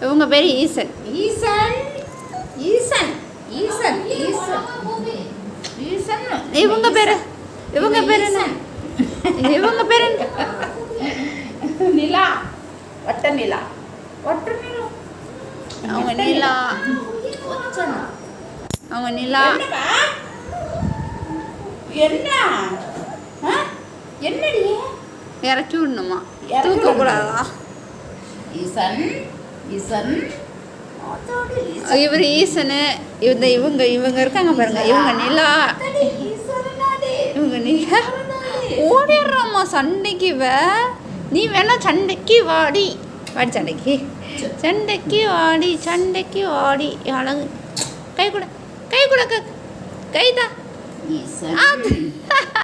இவங்க பேர் ஈசன். ஈசன் ஈசன் ஈசன் ஈசன் ஈசன். இவங்க பேர் இவங்க பேர் என்ன? இவங்க பேர் என்ன? நிலா. வட்ட நிலா. வட்ட நிலா. அவங்க நிலா. அவங்க நிலா. என்ன என்னடி இறக்கி விடணுமா? தூக்கக்கூடாதா? ஈசன் ஈசன். இவர் ஈசனு. இவங்க இவங்க இருக்காங்க பாருங்க. இவங்க நிலா. இவங்க நிலா. ஓடிடுறாம்மா சண்டைக்கு. நீ வேணா சண்டைக்கு வாடி. வாடி சண்டைக்கு. சண்டைக்கு வாடி சண்டைக்கு வாடி. அழகு. கை கூட கை கூட கைதா. ஈசன்.